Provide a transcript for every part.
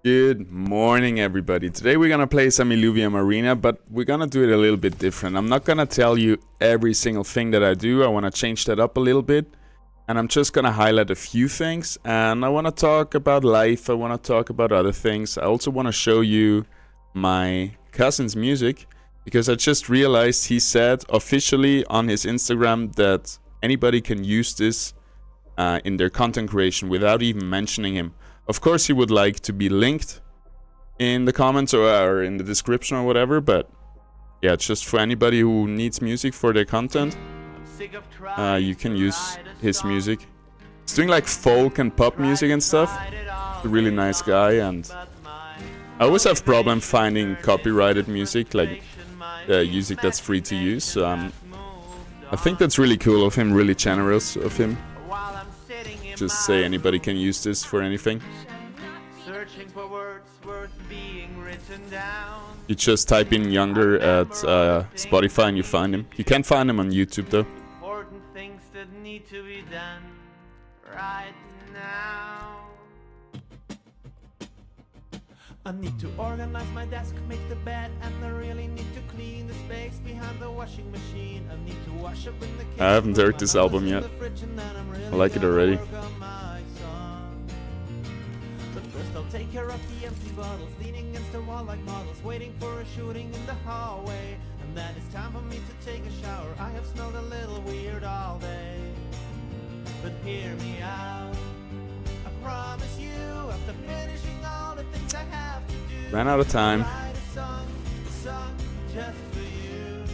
Good morning, everybody. Today we're gonna play some Illuvium Arena, but we're gonna do it a little bit different. I'm not gonna tell you every single thing that I do. I wanna change that up a little bit. And I'm just gonna highlight a few things. And I wanna talk about life. I wanna talk about other things. I also wanna show you my cousin's music, because I just realized he said officially on his Instagram that anybody can use this in their content creation without even mentioning him. Of course, he would like to be linked in the comments or in the description or whatever, but yeah, just for anybody who needs music for their content, you can use his music. He's doing like folk and pop music and stuff. He's a really nice guy, and I always have problem finding copyrighted music, like music that's free to use. So I think that's really cool of him, really generous of him. Just say anybody can use this for anything. You just type in Younger at Spotify and you find him. You can't find him on YouTube though. Important things that need to be done right now. I need to organize my desk, make the bed, and I really need to clean the space behind the washing machine. I need to wash up in the kitchen. I haven't heard this album yet. I like it already. But first I'll take care of the empty bottles, leaning against the wall like models, waiting for a shooting in the hallway. And then it's time for me to take a shower. I have smelled a little weird all day, but hear me out. I promise you, after finishing all the things I have to do, Ran out of time. write a song just for you.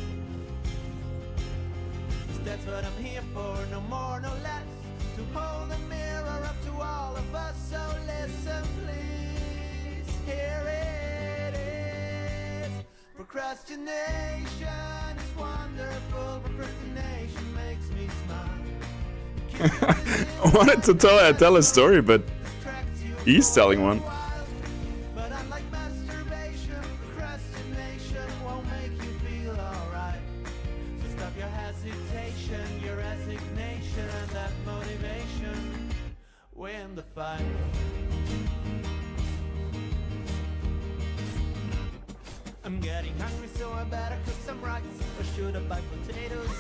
'Cause that's what I'm here for, no more, no less. To hold a mirror up to all of us, so listen please. Here it is. Procrastination is wonderful. Procrastination makes me smile. I wanted to tell a story, but he's telling one. But unlike masturbation, procrastination won't make you feel alright. So stop your hesitation, your resignation, and that motivation. Win the fight. I'm getting hungry, so I better cook some rice. Or should I buy potatoes?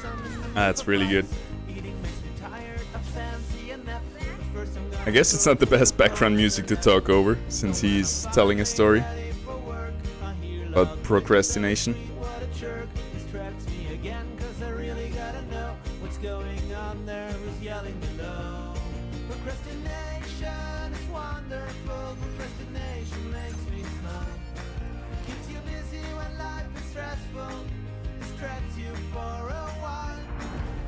That's really good. Eating makes me tired, I'm fancy enough. First I'm gonna I guess it's not the best background music to talk over, since he's telling a story about procrastination. what a jerk distracts me again, 'cause I really gotta know what's going on there, who's yelling below. Procrastination is wonderful. Procrastination makes me smile. Keeps you busy when life is stressful, distracts you for a while.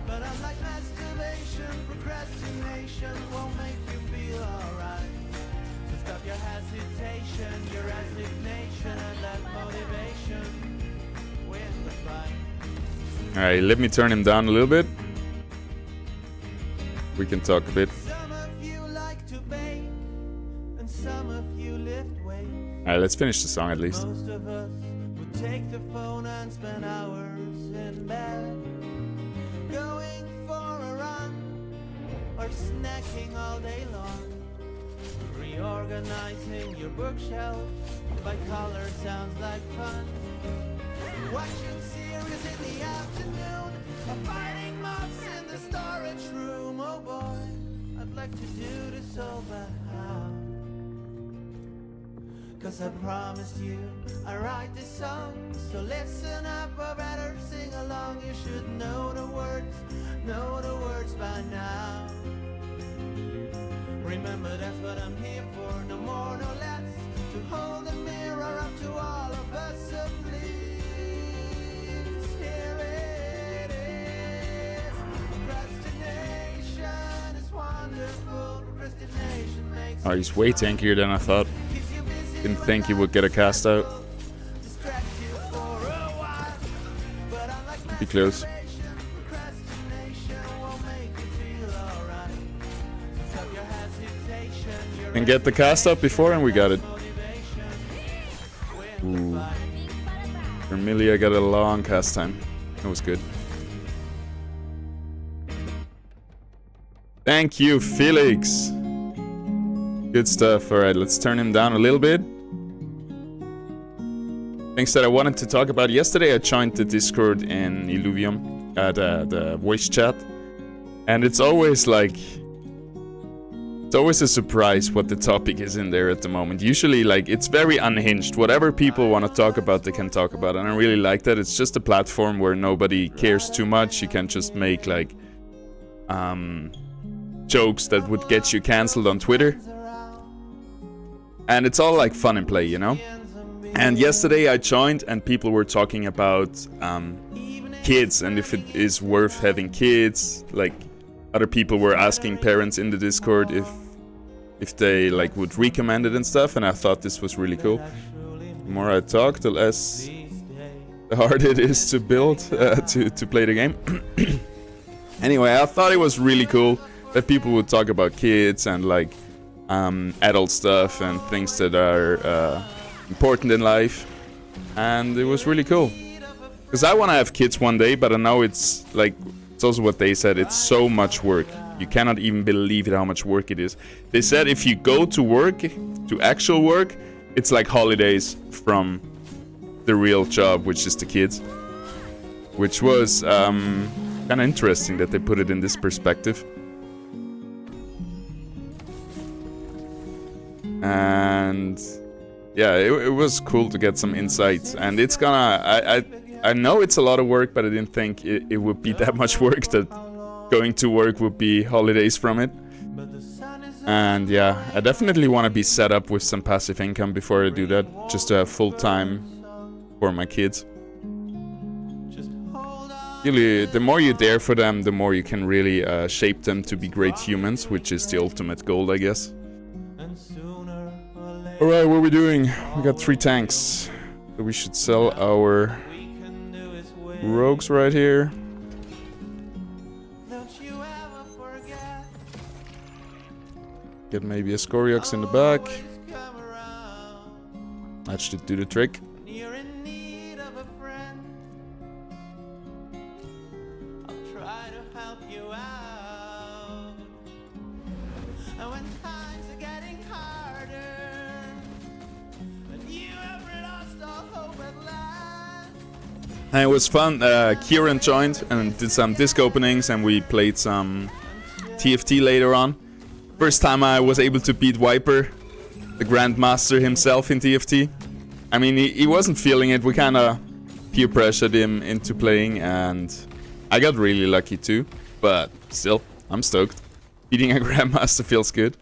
But unlike masturbation, procrastination won't make you feel alright. So stop your hesitation, your resignation, and that motivation. Win the fight. Alright, let me turn him down a little bit. We can talk a bit. Some of you like to bake, and some of you lift weights. Alright, let's finish the song at least. Most of us would take the phone and spend hours in bed, going for a run or snacking all day long. Reorganizing your bookshelf by color sounds like fun. Watching series in the afternoon or fighting moths in the storage room. Oh boy, I'd like to do this all, but how? 'Cause I promised you I write this song, so listen up or better sing along. You should know the words by now. Remember that's what I'm here for, no more, no less. To hold a mirror up to all of us, so please, here it is. Procrastination is wonderful. Procrastination makes Oh, he's way tankier than I thought. Didn't think he would get a cast out. Be close. And get the cast up before, and we got it. Ooh. Vermilia got a long cast time. That was good. Thank you, Felix. Good stuff. Alright, let's turn him down a little bit. things that I wanted to talk about. Yesterday I joined the Discord in Illuvium, the voice chat, and it's always like, it's always a surprise what the topic is in there at the moment. Usually, like, it's very unhinged. Whatever people want to talk about, they can talk about, and I really like that. It's just a platform where nobody cares too much. You can just make like jokes that would get you cancelled on Twitter, and it's all like fun and play, you know. And yesterday I joined, and people were talking about kids and if it is worth having kids. Like, other people were asking parents in the Discord if they like would recommend it and stuff, and I thought this was really cool. The more I talk, the less the harder it is to build to play the game. Anyway, I thought it was really cool that people would talk about kids and like adult stuff and things that are important in life, and it was really cool because I want to have kids one day, but I know it's like, it's also what they said, it's so much work. You cannot even believe it, how much work it is. They said if you go to work, to actual work, it's like holidays from the real job, which is the kids, which was kind of interesting that they put it in this perspective. And yeah, it was cool to get some insights, and it's gonna, I know it's a lot of work, but I didn't think it would be that much work, that going to work would be holidays from it. And yeah, I definitely want to be set up with some passive income before I do that, just to have full time for my kids. Really, the more you dare for them, the more you can really shape them to be great humans, which is the ultimate goal, I guess. Alright, what are we doing? We got 3 tanks. So we should sell our rogues right here. Get maybe a Scoriox in the back. That should do the trick. And it was fun. Kieran joined and did some disc openings, and we played some TFT later on. First time I was able to beat Viper, the Grandmaster himself in TFT. I mean, he wasn't feeling it. We kind of peer pressured him into playing, and I got really lucky too. But still, I'm stoked. Beating a Grandmaster feels good.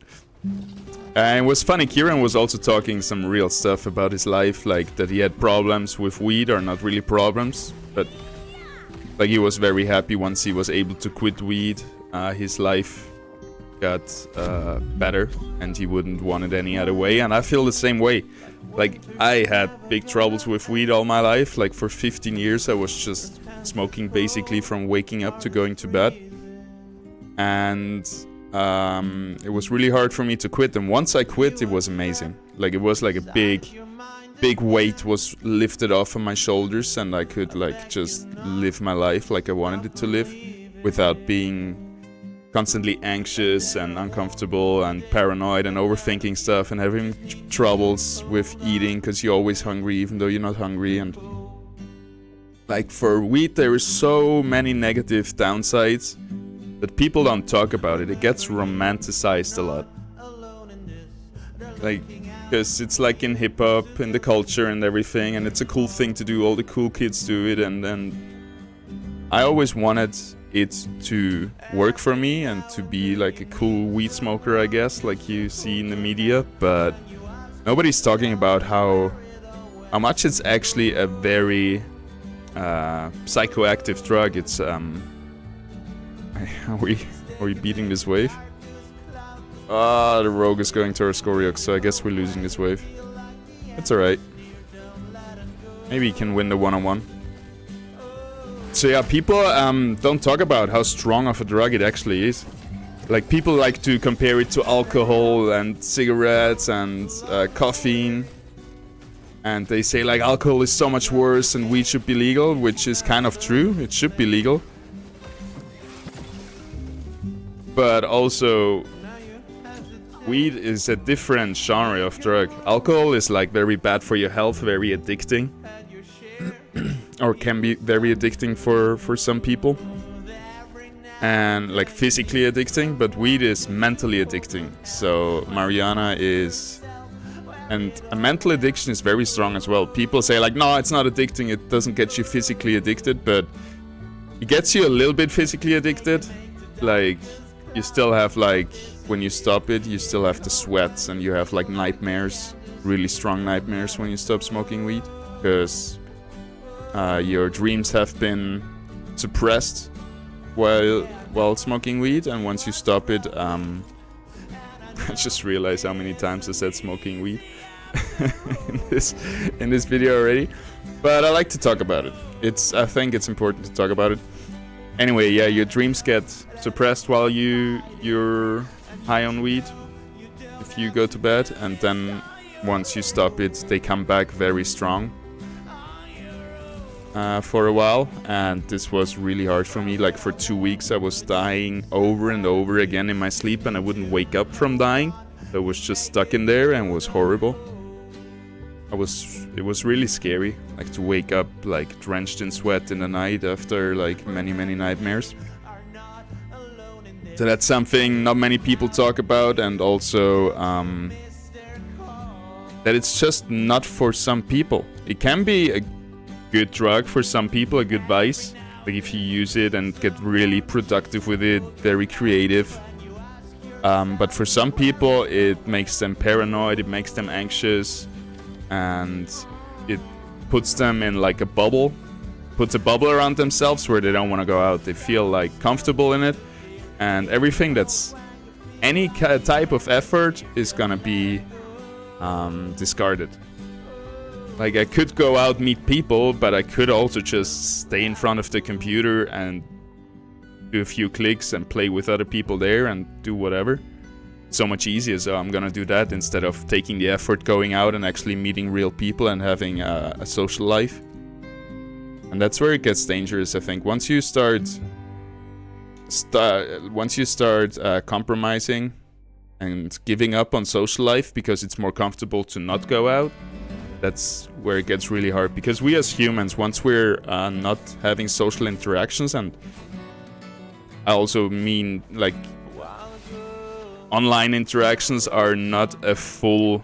And it was funny, Kieran was also talking some real stuff about his life, like that he had problems with weed, or not really problems, but like he was very happy once he was able to quit weed. His life got better, and he wouldn't want it any other way, and I feel the same way. Like, I had big troubles with weed all my life. Like, for 15 years I was just smoking basically from waking up to going to bed, and it was really hard for me to quit, and once I quit, it was amazing. Like, it was like a big weight was lifted off of my shoulders, and I could like just live my life like I wanted it to live, without being constantly anxious and uncomfortable and paranoid and overthinking stuff and having troubles with eating because you're always hungry even though you're not hungry. And like, for weed, there is so many negative downsides that people don't talk about it. It gets romanticized a lot. Like, because it's like in hip-hop, in the culture and everything, and it's a cool thing to do. All the cool kids do it, and I always wanted it to work for me and to be like a cool weed smoker, I guess, like you see in the media. But nobody's talking about how much it's actually a very psychoactive drug. It's Are we beating this wave? Ah, the rogue is going to our Scoriox, so I guess we're losing this wave. It's alright. Maybe he can win the one-on-one. So yeah, people don't talk about how strong of a drug it actually is. Like, people like to compare it to alcohol and cigarettes and caffeine. And they say like alcohol is so much worse and weed should be legal, which is kind of true. It should be legal. But also, weed is a different genre of drug. Alcohol is like very bad for your health, very addicting. or can be very addicting for some people, and like physically addicting, but weed is mentally addicting. So marijuana is, and a mental addiction is very strong as well. People say like, no, it's not addicting, it doesn't get you physically addicted, but it gets you a little bit physically addicted. Like you still have, like, when you stop it, you still have the sweats and you have like nightmares, really strong nightmares when you stop smoking weed, because your dreams have been suppressed while smoking weed. And once you stop it, I just realized how many times I said smoking weed in this video already, but I like to talk about it. I think it's important to talk about it. Anyway, yeah, your dreams get suppressed while you're high on weed if you go to bed, and then once you stop it, they come back very strong for a while. And this was really hard for me. Like for 2 weeks I was dying over and over again in my sleep, and I wouldn't wake up from dying. I was just stuck in there, and it was horrible. It was really scary, like to wake up like drenched in sweat in the night after like many nightmares. So that's something not many people talk about, and also that it's just not for some people. It can be a good drug for some people, a good vice, like if you use it and get really productive with it, very creative. But for some people it makes them paranoid, it makes them anxious, and it puts them in like a bubble, puts a bubble around themselves where they don't want to go out. They feel like comfortable in it, and everything that's any type of effort is gonna be discarded. Like I could go out, meet people, but I could also just stay in front of the computer and do a few clicks and play with other people there and do whatever. So much easier, so I'm gonna do that instead of taking the effort going out and actually meeting real people and having a social life. And that's where it gets dangerous, I think. Once you start compromising and giving up on social life because it's more comfortable to not go out, that's where it gets really hard. Because we as humans, once we're not having social interactions, and I also mean like online interactions are not a full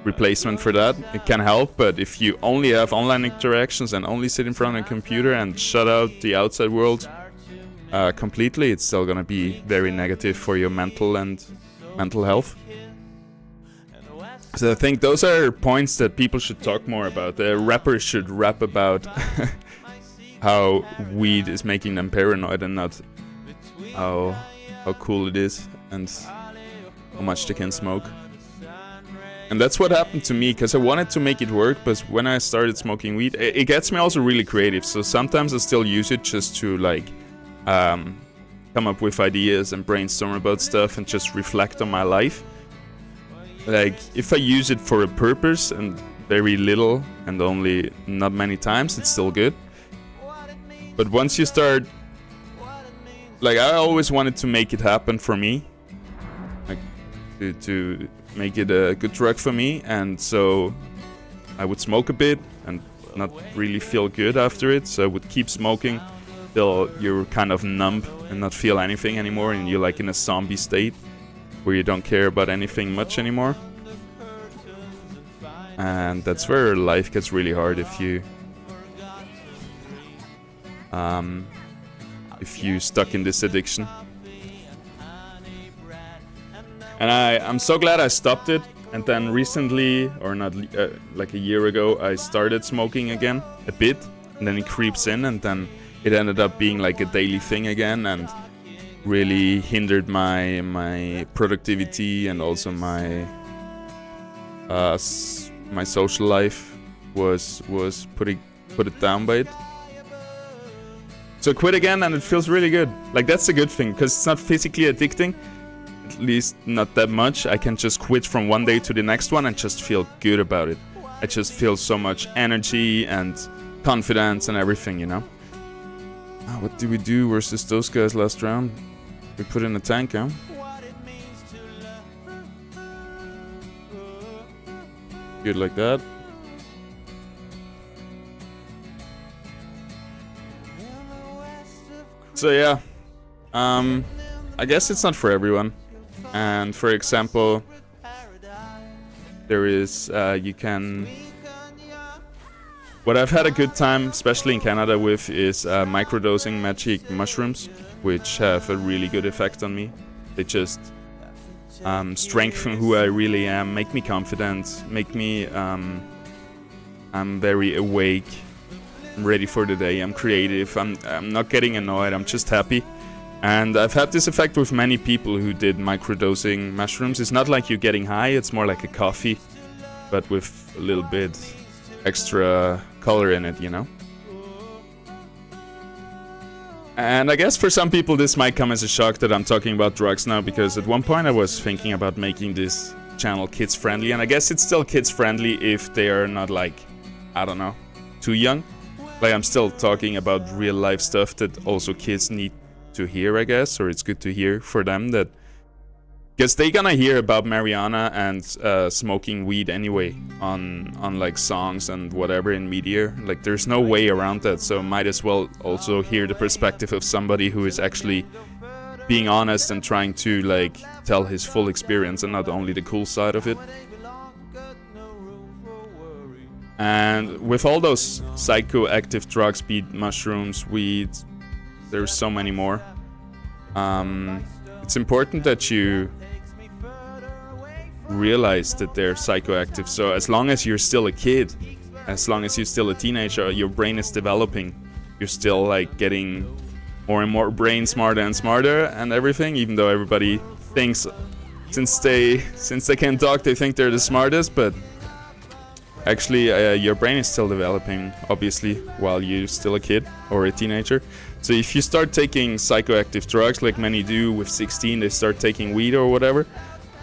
replacement for that. It can help, but if you only have online interactions and only sit in front of a computer and shut out the outside world completely, it's still gonna be very negative for your mental health. So I think those are points that people should talk more about. The rappers should rap about how weed is making them paranoid, and not how cool it is and how much they can smoke. And that's what happened to me, because I wanted to make it work, but when I started smoking weed, it gets me also really creative. So sometimes I still use it just to like come up with ideas and brainstorm about stuff and just reflect on my life. Like if I use it for a purpose and very little and only not many times, it's still good. But once you start, like I always wanted to make it happen for me, like to make it a good drug for me, and so I would smoke a bit and not really feel good after it, so I would keep smoking till you're kind of numb and not feel anything anymore, and you're like in a zombie state where you don't care about anything much anymore. And that's where life gets really hard if you stuck in this addiction. And I'm so glad I stopped it. And then recently, or not, like a year ago, I started smoking again a bit, and then it creeps in, and then it ended up being like a daily thing again, and really hindered my productivity, and also my social life was put it down by it. So I quit again, and it feels really good. Like that's a good thing, because it's not physically addicting, at least not that much. I can just quit from one day to the next one and just feel good about it. I just feel so much energy and confidence and everything, you know. What did we do versus those guys last round? We put in a tank, huh? Good like that. So yeah, I guess it's not for everyone. And for example, there is you can. What I've had a good time, especially in Canada, with is microdosing magic mushrooms, which have a really good effect on me. They just strengthen who I really am, make me confident, make me I'm very awake, I'm ready for the day, I'm creative, I'm not getting annoyed, I'm just happy. And I've had this effect with many people who did microdosing mushrooms. It's not like you're getting high, it's more like a coffee, but with a little bit extra color in it, you know? And I guess for some people this might come as a shock that I'm talking about drugs now, because at one point I was thinking about making this channel kids friendly, and I guess it's still kids friendly if they are not like, I don't know, too young. Like I'm still talking about real life stuff that also kids need to hear, I guess, or it's good to hear for them, that because they gonna hear about marijuana and smoking weed anyway on like songs and whatever in media. Like there's no way around that, so might as well also hear the perspective of somebody who is actually being honest and trying to like tell his full experience and not only the cool side of it. And with all those psychoactive drugs, be it mushrooms, weed, there's so many more. It's important that you realize that they're psychoactive. So as long as you're still a kid, as long as you're still a teenager, your brain is developing. You're still like getting more and more brain smarter and smarter and everything, even though everybody thinks since they can talk, they think they're the smartest, but actually your brain is still developing, obviously, while you're still a kid or a teenager. So if you start taking psychoactive drugs, like many do with 16, they start taking weed or whatever,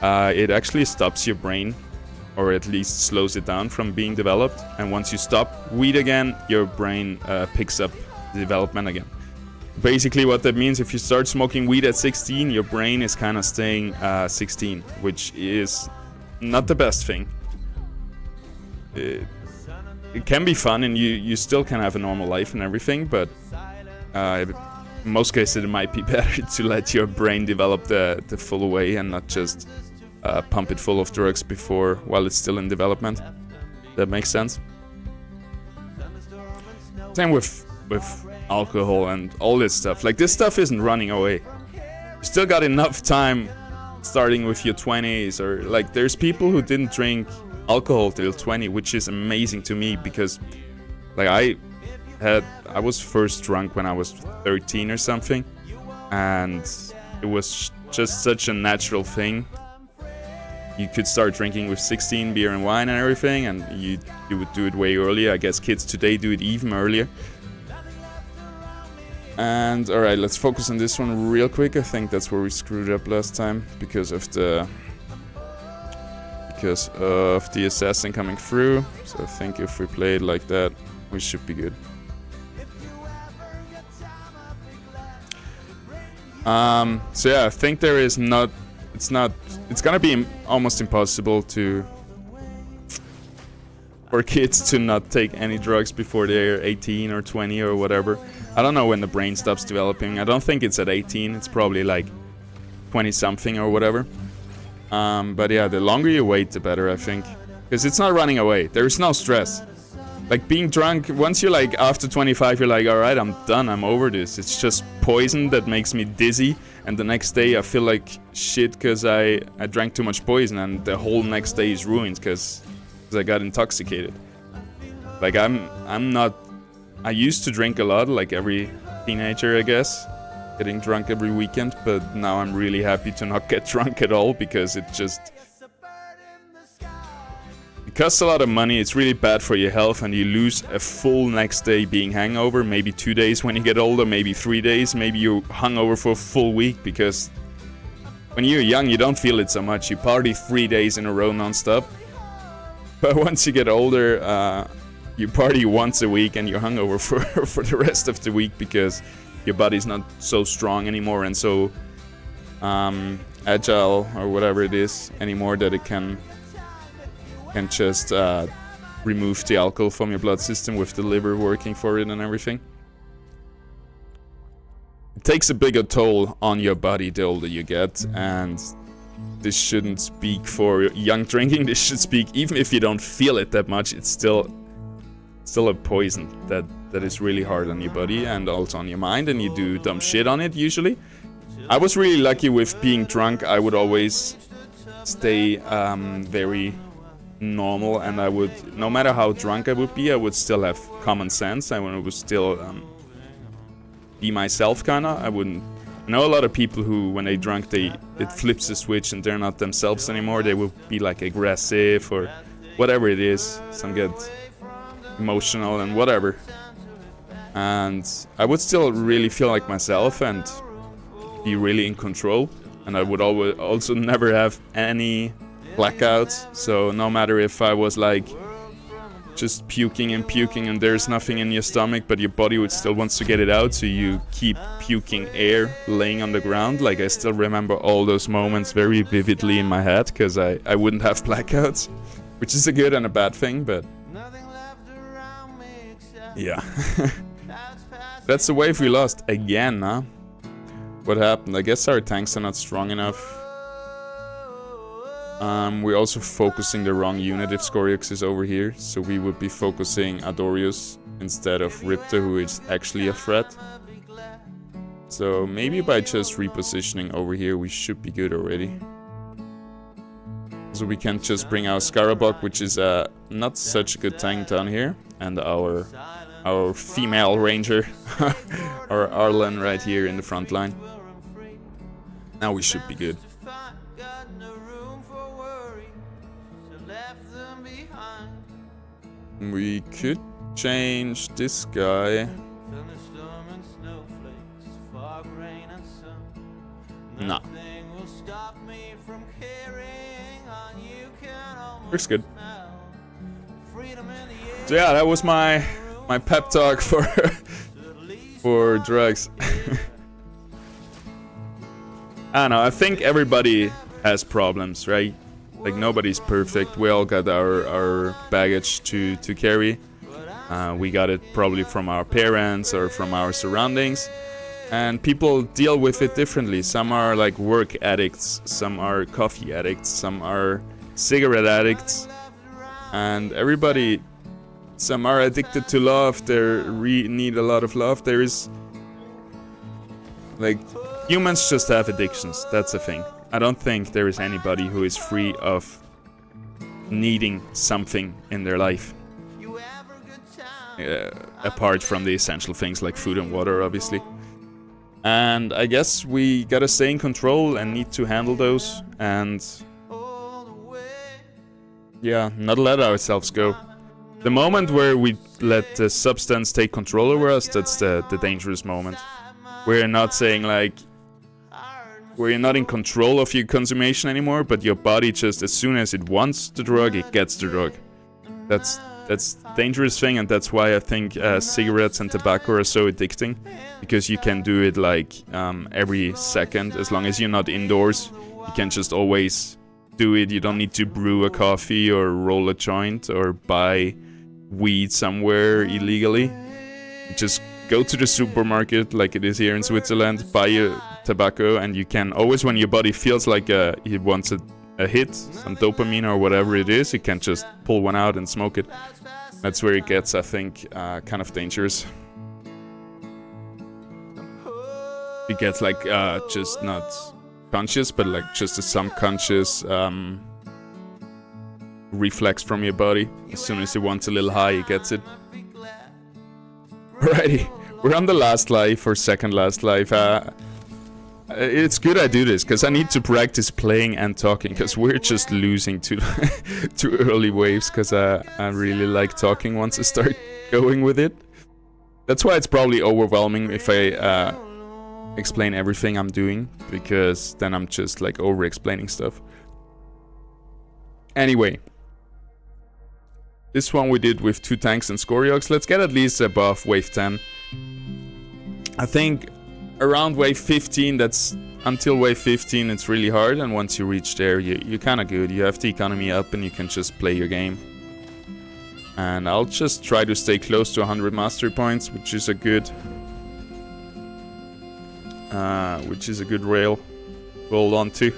it actually stops your brain, or at least slows it down from being developed. And once you stop weed again, your brain picks up the development again. Basically what that means, if you start smoking weed at 16, your brain is kind of staying 16, which is not the best thing. It can be fun and you still can have a normal life and everything, but in most cases it might be better to let your brain develop the full way and not just pump it full of drugs while it's still in development. That makes sense. Same with alcohol and all this stuff. Like this stuff isn't running away. You still got enough time starting with your 20s, or like there's people who didn't drink alcohol till 20, which is amazing to me, because like I was first drunk when I was 13 or something, and it was just such a natural thing. You could start drinking with 16, beer and wine and everything, and you would do it way earlier. I guess kids today do it even earlier. And alright, let's focus on this one real quick. I think that's where we screwed up last time because of the assassin coming through. So I think if we play it like that, we should be good. So yeah, I think it's gonna be almost impossible for kids to not take any drugs before they're 18 or 20 or whatever. I don't know when the brain stops developing. I don't think it's at 18. It's probably like 20 something or whatever. But yeah, the longer you wait, the better, I think. Because it's not running away. There's no stress. Like being drunk, once you're like after 25, you're like, alright, I'm done, I'm over this. It's just poison that makes me dizzy. And the next day I feel like shit because I drank too much poison. And the whole next day is ruined because I got intoxicated. Like I used to drink a lot, like every teenager, I guess. Getting drunk every weekend, but now I'm really happy to not get drunk at all, because it costs a lot of money. It's really bad for your health, and you lose a full next day being hangover, maybe 2 days when you get older, maybe 3 days, maybe you're hungover for a full week, because when you're young you don't feel it so much. You party 3 days in a row non-stop, but once you get older, you party once a week and you're hungover for the rest of the week, because your body's not so strong anymore and so agile or whatever it is anymore that it can just remove the alcohol from your blood system with the liver working for it and everything. it takes a bigger toll on your body the older you get, and this shouldn't speak for young drinking. This should speak, even if you don't feel it that much, it's still a poison that is really hard on your body and also on your mind, and you do dumb shit on it usually. I was really lucky with being drunk. I would always stay very normal, and I would, no matter how drunk I would be, I would still have common sense. I would still be myself, kinda. I wouldn't. I know a lot of people who, when they drunk, it flips a switch and they're not themselves anymore. They will be like aggressive or whatever it is. Some get emotional and whatever. And I would still really feel like myself and be really in control. And I would always also never have any blackouts. So no matter if I was like just puking and there's nothing in your stomach, but your body would still wants to get it out, so you keep puking air laying on the ground. Like, I still remember all those moments very vividly in my head, because I wouldn't have blackouts, which is a good and a bad thing, but yeah. That's the wave we lost again, huh? What happened? I guess our tanks are not strong enough. We're also focusing the wrong unit if Scoriox is over here, so we would be focusing Adorius instead of Ripta, who is actually a threat. So maybe by just repositioning over here we should be good already. So we can just bring our Scarabok, which is not such a good tank down here, and our female ranger, our Arlen right here in the front line. Now we should be good. We could change this guy. No. Looks good. So yeah, that was my pep talk for drugs. I don't know, I think everybody has problems, right? Like, nobody's perfect. We all got our baggage to carry. We got it probably from our parents or from our surroundings. And people deal with it differently. Some are like work addicts, some are coffee addicts, some are cigarette addicts. And everybody, some are addicted to love, they need a lot of love. There is, like, humans just have addictions, that's the thing. I don't think there is anybody who is free of needing something in their life. Apart from the essential things like food and water, obviously. And I guess we gotta stay in control and need to handle those. And yeah, not let ourselves go. The moment where we let the substance take control over us, that's the dangerous moment. We're not saying like, where you're not in control of your consummation anymore, but your body just, as soon as it wants the drug, it gets the drug. That's the dangerous thing, and that's why I think cigarettes and tobacco are so addicting, because you can do it like every second. As long as you're not indoors, you can just always do it. You don't need to brew a coffee or roll a joint or buy weed somewhere illegally. You just go to the supermarket, like it is here in Switzerland, buy your tobacco, and you can always, when your body feels like it wants a hit, some dopamine or whatever it is, you can just pull one out and smoke it. That's where it gets, I think, kind of dangerous. It gets like just not conscious, but like just a subconscious reflex from your body. As soon as it wants a little high, it gets it. Alrighty, we're on the last life, or second last life. It's good I do this, because I need to practice playing and talking, because we're just losing to early waves, because I really like talking once I start going with it. That's why it's probably overwhelming if I explain everything I'm doing, because then I'm just like over-explaining stuff. Anyway. This one we did with 2 tanks and Scoriox. Let's get at least above wave 10. I think around wave 15, that's until wave 15, it's really hard. And once you reach there, you're kind of good. You have the economy up and you can just play your game. And I'll just try to stay close to 100 mastery points, which is a good which is a good rail to hold on to.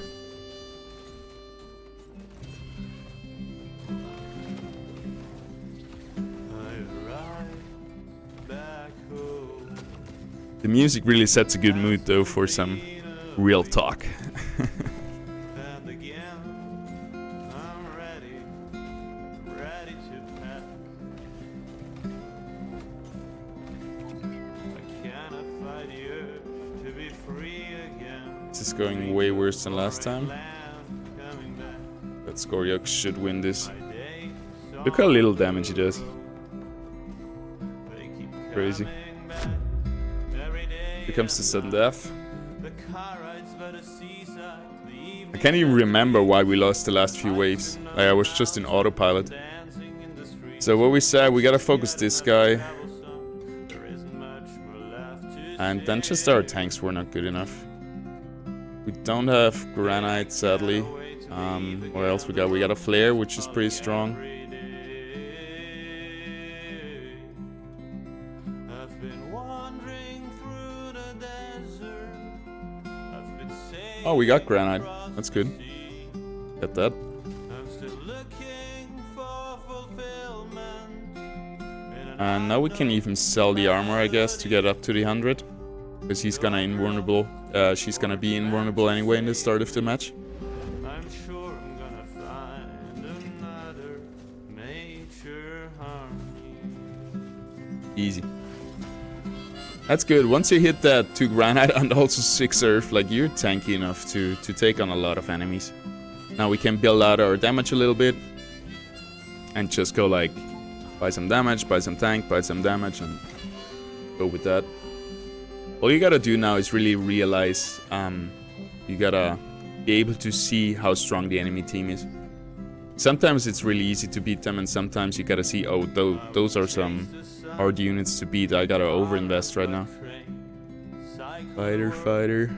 The music really sets a good mood though for some real talk. This is going way worse than last time. But Skoriox should win this. Look how little damage he does. Crazy. Here comes the sudden death. I can't even remember why we lost the last few waves. Like, I was just in autopilot. So what we said, we gotta focus this guy. And then just our tanks were not good enough. We don't have granite, sadly. What else we got? We got a flare, which is pretty strong. Oh, we got granite. That's good. Get that. And now we can even sell the armor, I guess, to get up to the 100. Because he's gonna invulnerable. She's gonna be invulnerable anyway in the start of the match. I'm sure I'm gonna find another nature harmony. Easy. That's good. Once you hit that 2 granite and also 6 earth, like, you're tanky enough to take on a lot of enemies. Now we can build out our damage a little bit. And just go like, buy some damage, buy some tank, buy some damage, and go with that. All you gotta do now is really realize, you gotta be able to see how strong the enemy team is. Sometimes it's really easy to beat them, and sometimes you gotta see, oh, those are some hard units to beat. I gotta overinvest right now. Fighter, fighter.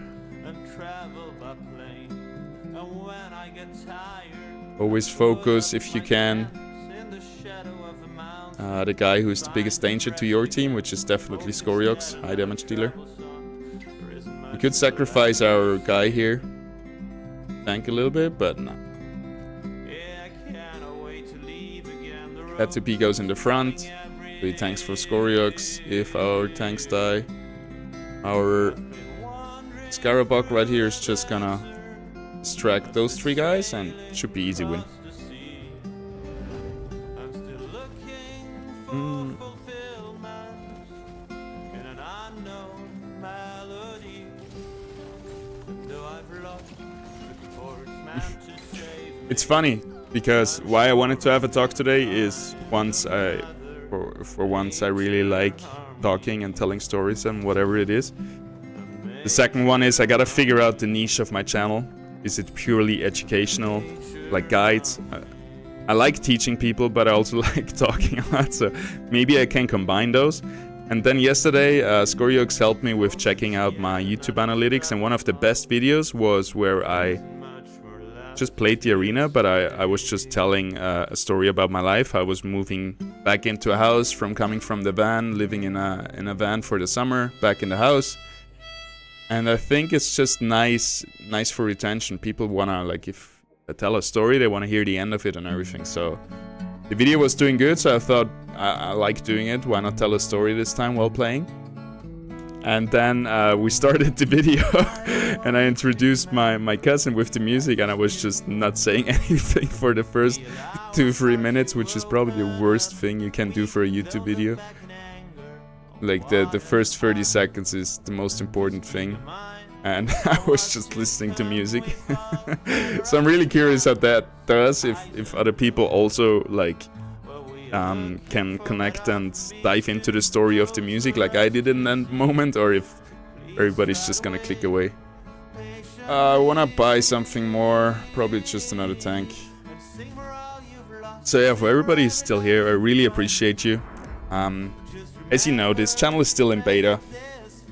Always focus if you can. The guy who's the biggest danger to your team, which is definitely Skoriox, high damage dealer. We could sacrifice our guy here, tank a little bit, but no. That 2P goes in the front, so he tanks for Skoriox. If our tanks die, our Scarabok right here is just gonna distract those 3 guys, and it should be easy win. It's funny, because why I wanted to have a talk today is for once I really like talking and telling stories and whatever it is. The second one is I gotta figure out the niche of my channel. Is it purely educational, like guides? I like teaching people, but I also like talking a lot, so maybe I can combine those. And then yesterday, Skoriox helped me with checking out my YouTube analytics, and one of the best videos was where I just played the arena, but I was just telling a story about my life. I was moving back into a house from coming from the van, living in a van for the summer, back in the house. And I think it's just nice for retention. People wanna, like, if I tell a story, they wanna hear the end of it and everything. So the video was doing good, so I thought I like doing it. Why not tell a story this time while playing? And then we started the video and I introduced my cousin with the music, and I was just not saying anything for the first 2-3 minutes, which is probably the worst thing you can do for a YouTube video. Like the first 30 seconds is the most important thing. And I was just listening to music. So I'm really curious how that does, if other people also like can connect and dive into the story of the music like I did in that moment, or if everybody's just gonna click away. I wanna buy something more, probably just another tank. So yeah, for everybody who's still here, I really appreciate you. As you know, this channel is still in beta.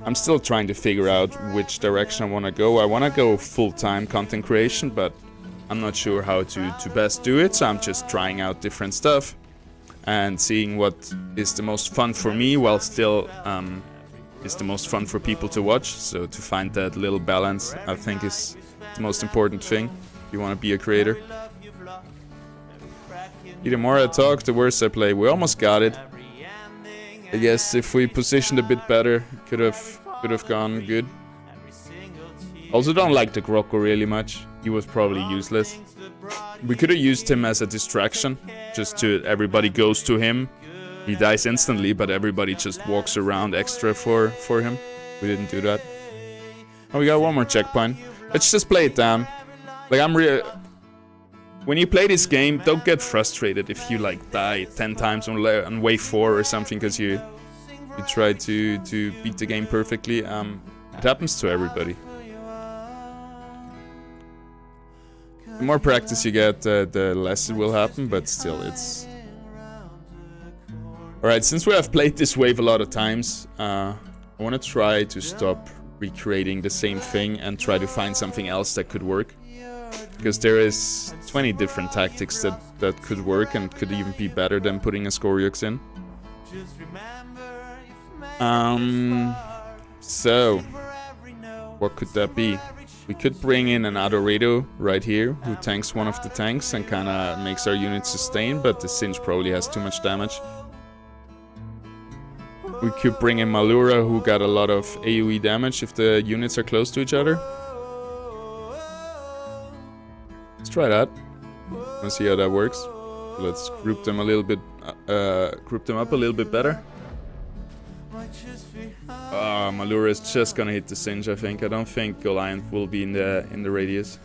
I'm still trying to figure out which direction I wanna go. I wanna go full-time content creation, but I'm not sure how to best do it, so I'm just trying out different stuff and seeing what is the most fun for me while still is the most fun for people to watch. So to find that little balance, I think, is the most important thing if you want to be a creator. The more I talk, the worse I play. We almost got it. I guess if we positioned a bit better, could have gone good. Also don't like the Grocko really much. He was probably useless. We could have used him as a distraction, just to everybody goes to him. He dies instantly, but everybody just walks around extra for him. We didn't do that. Oh, we got one more checkpoint. Let's just play it down. Like, when you play this game, don't get frustrated if you like die 10 times on wave 4 or something because you try to beat the game perfectly. It happens to everybody. The more practice you get, the less it will happen, but still, it's... Alright, since we have played this wave a lot of times, I want to try to stop recreating the same thing and try to find something else that could work. Because there is 20 different tactics that could work and could even be better than putting a Scoryux in. So, what could that be? We could bring in an Adoredo right here, who tanks one of the tanks and kinda makes our unit sustain, but the Singe probably has too much damage. We could bring in Malura, who got a lot of AoE damage if the units are close to each other. Let's try that. Let's see how that works. Let's group them a little bit, group them up a little bit better. Malura is just gonna hit the Singe, I think. I don't think Goliath will be in the radius.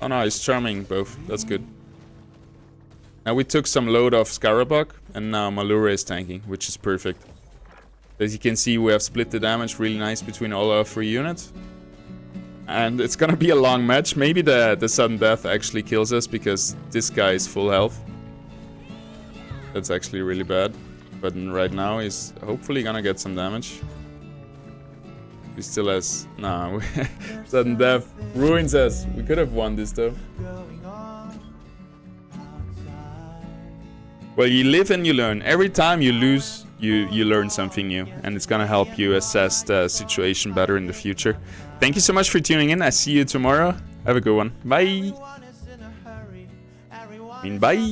Oh no, he's charming both. That's good. Now we took some load off Scarabog, and now Malura is tanking, which is perfect. As you can see, we have split the damage really nice between all our 3 units. And it's gonna be a long match. Maybe the sudden death actually kills us, because this guy is full health. That's actually really bad. But right now he's hopefully gonna get some damage. He still has... Nah, sudden death ruins us. We could have won this though. Well, you live and you learn. Every time you lose, you learn something new. And it's gonna help you assess the situation better in the future. Thank you so much for tuning in. I see you tomorrow. Have a good one. Bye. Bye.